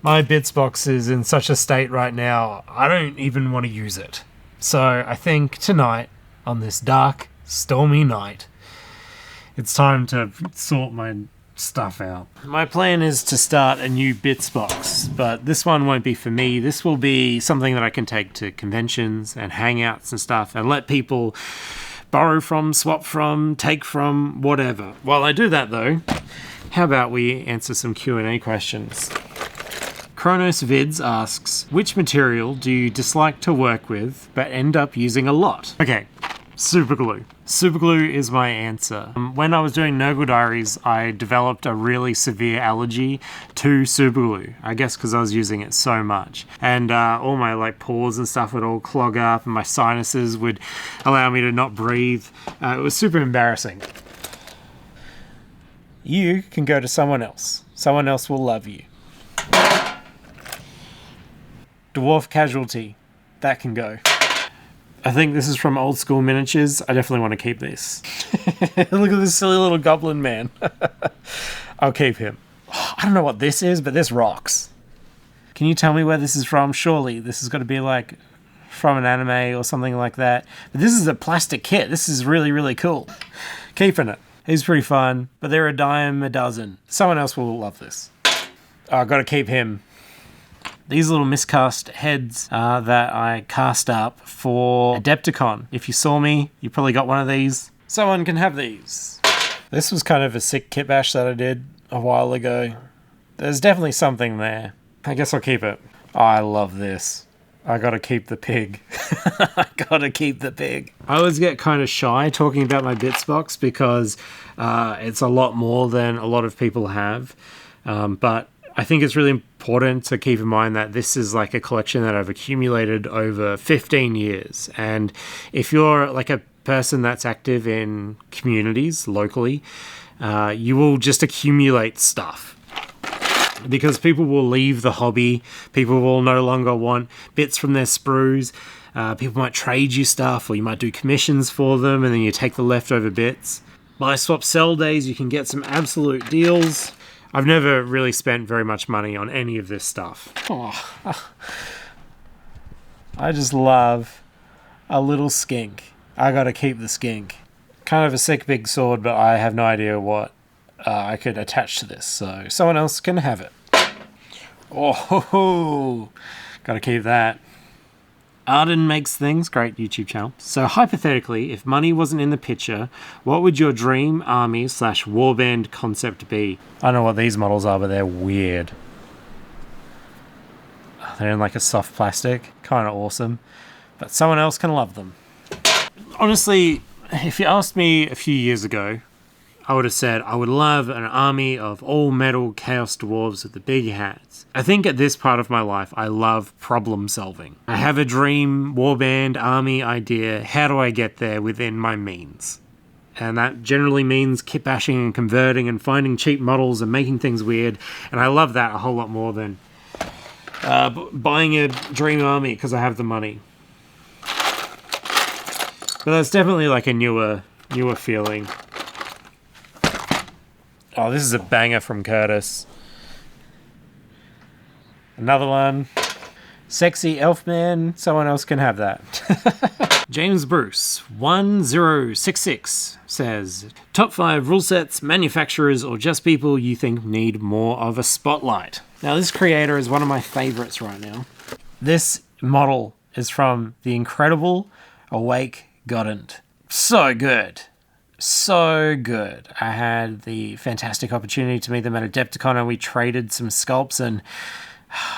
My bitz box is in such a state right now, I don't even want to use it. So I think tonight, on this dark, stormy night, it's time to sort my stuff out. My plan is to start a new bitz box, but this one won't be for me. This will be something that I can take to conventions and hangouts and stuff and let people borrow from, swap from, take from, whatever. While I do that though, how about we answer some Q&A questions? Kronos Vids asks, which material do you dislike to work with but end up using a lot? Okay, superglue. Superglue is my answer. When I was doing Nurgle Diaries, I developed a really severe allergy to superglue. I guess because I was using it so much. And all my pores and stuff would all clog up and my sinuses would allow me to not breathe. It was super embarrassing. You can go to someone else. Someone else will love you. Dwarf Casualty. That can go. I think this is from Old School Miniatures. I definitely want to keep this. Look at this silly little goblin man. I'll keep him. I don't know what this is, but this rocks. Can you tell me where this is from? Surely this has got to be from an anime or something like that. But this is a plastic kit. This is really, really cool. Keeping it. He's pretty fun, but they're a dime a dozen. Someone else will love this. Oh, I've got to keep him. These little miscast heads that I cast up for Adepticon. If you saw me, you probably got one of these. Someone can have these. This was kind of a sick kit bash that I did a while ago. There's definitely something there. I guess I'll keep it. Oh, I love this. I gotta keep the pig. I gotta keep the pig. I always get kind of shy talking about my bitz box because it's a lot more than a lot of people have. But I think it's really important to keep in mind that this is a collection that I've accumulated over 15 years. And if you're a person that's active in communities locally, you will just accumulate stuff. Because people will leave the hobby, people will no longer want bits from their sprues, people might trade you stuff, or you might do commissions for them, and then you take the leftover bits. Buy swap sell days, you can get some absolute deals. I've never really spent very much money on any of this stuff. Oh, I just love a little skink. I gotta keep the skink. Kind of a sick big sword, but I have no idea what I could attach to this, so someone else can have it. Oh, ho, ho. Gotta keep that. Arden Makes Things, great YouTube channel. So hypothetically, if money wasn't in the picture, what would your dream army / warband concept be? I don't know what these models are, but they're weird. They're in a soft plastic, kind of awesome, but someone else can love them. Honestly, if you asked me a few years ago, I would have said I would love an army of all-metal Chaos Dwarves with the big hats. I think at this part of my life, I love problem solving. I have a dream warband army idea. How do I get there within my means? And that generally means kit bashing and converting and finding cheap models and making things weird. And I love that a whole lot more than buying a dream army because I have the money. But that's definitely a newer feeling. Oh, this is a banger from Curtis. Another one. Sexy Elfman. Someone else can have that. James Bruce 1066 says, top 5 rule sets, manufacturers, or just people you think need more of a spotlight. Now, this creator is one of my favorites right now. This model is from the incredible Awake Godent. So good. So good. I had the fantastic opportunity to meet them at Adepticon and we traded some sculpts, and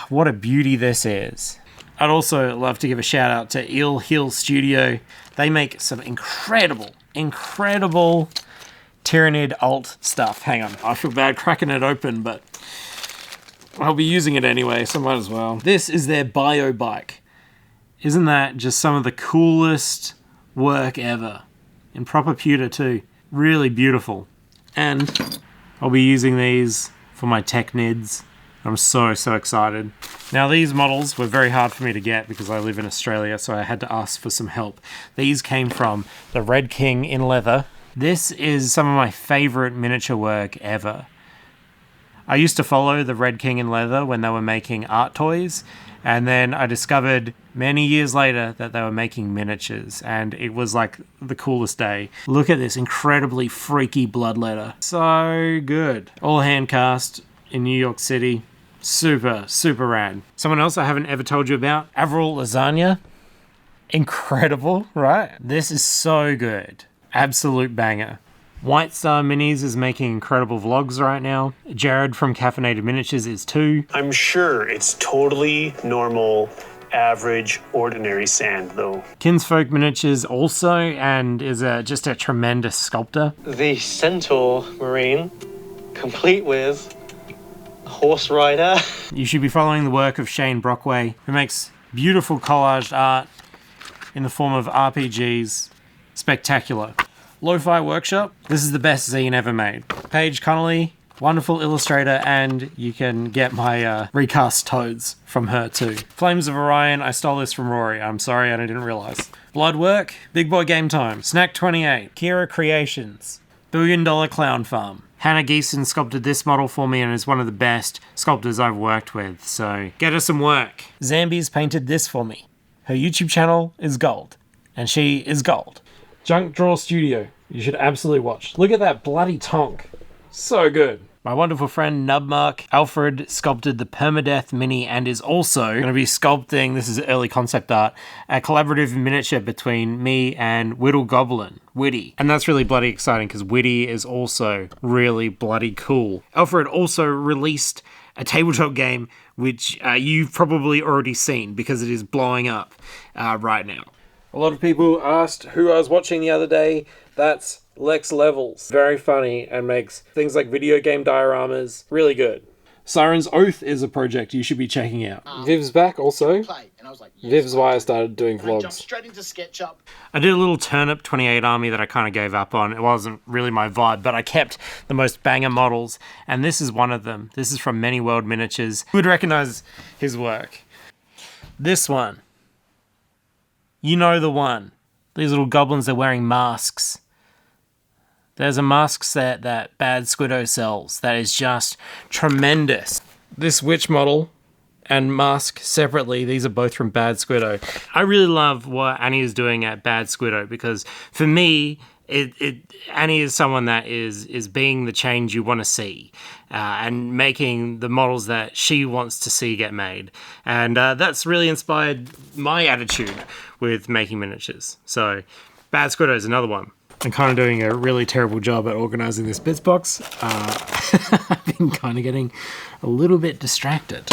what a beauty this is. I'd also love to give a shout out to Eel Hill Studio. They make some incredible Tyrannid alt stuff. Hang on, I feel bad cracking it open, but I'll be using it anyway, so might as well. This is their bio bike. Isn't that just some of the coolest work ever? In proper pewter too. Really beautiful. And I'll be using these for my Technids. I'm so excited. Now, these models were very hard for me to get because I live in Australia, so I had to ask for some help. These came from the Red King in leather. This is some of my favorite miniature work ever. I used to follow the Red King in Leather when they were making art toys, and then I discovered many years later that they were making miniatures, and it was like the coolest day. Look at this incredibly freaky bloodletter. So good. All hand cast in New York City. Super, super rad. Someone else I haven't ever told you about, AVALIBLE lasagna. Incredible, right? This is so good. Absolute banger. White Star Minis is making incredible vlogs right now. Jared from Caffeinated Miniatures is too. I'm sure it's totally normal, average, ordinary sand though. Kinsfolk Miniatures also, and is just a tremendous sculptor. The Centaur Marine, complete with horse rider. You should be following the work of Shane Brockway, who makes beautiful collaged art in the form of RPGs. Spectacular. Lo-Fi Workshop. This is the best zine ever made. Paige Connolly, wonderful illustrator, and you can get my recast toads from her too. Flames of Orion, I stole this from Rory. I'm sorry, I didn't realize. Bloodwork, Big Boy Game Time, Snack 28, Kira Creations, $1 Billion Clown Farm. Hannah Geeson sculpted this model for me and is one of the best sculptors I've worked with, so get her some work. Zambi's painted this for me. Her YouTube channel is gold, and she is gold. Junk Draw Studio. You should absolutely watch. Look at that bloody tonk. So good. My wonderful friend Nubmark Alfred sculpted the PERMADEATH Mini and is also going to be sculpting, this is early concept art, a collaborative miniature between me and Whittle Goblin, Whitty. And that's really bloody exciting because Whitty is also really bloody cool. Alfred also released a tabletop game which you've probably already seen because it is blowing up right now. A lot of people asked who I was watching the other day. That's Lex Levels. Very funny and makes things like video game dioramas really good. Siren's Oath is a project you should be checking out. Viv's back also. And I was like, yes, Viv's why I started doing and I jumped vlogs. straight into SketchUp. I did a little Turnip 28 army that I kind of gave up on. It wasn't really my vibe, but I kept the most banger models, and this is one of them. This is from Many World Miniatures. You would recognize his work. This one. You know the one. These little goblins are wearing masks. There's a mask set that Bad Squiddo sells that is just tremendous. This witch model and mask separately, these are both from Bad Squiddo. I really love what Annie is doing at Bad Squiddo because for me, Annie is someone that is being the change you want to see and making the models that she wants to see get made. And that's really inspired my attitude with making miniatures. So Bad Squiddo is another one. I'm kind of doing a really terrible job at organizing this bits box. I've been kind of getting a little bit distracted.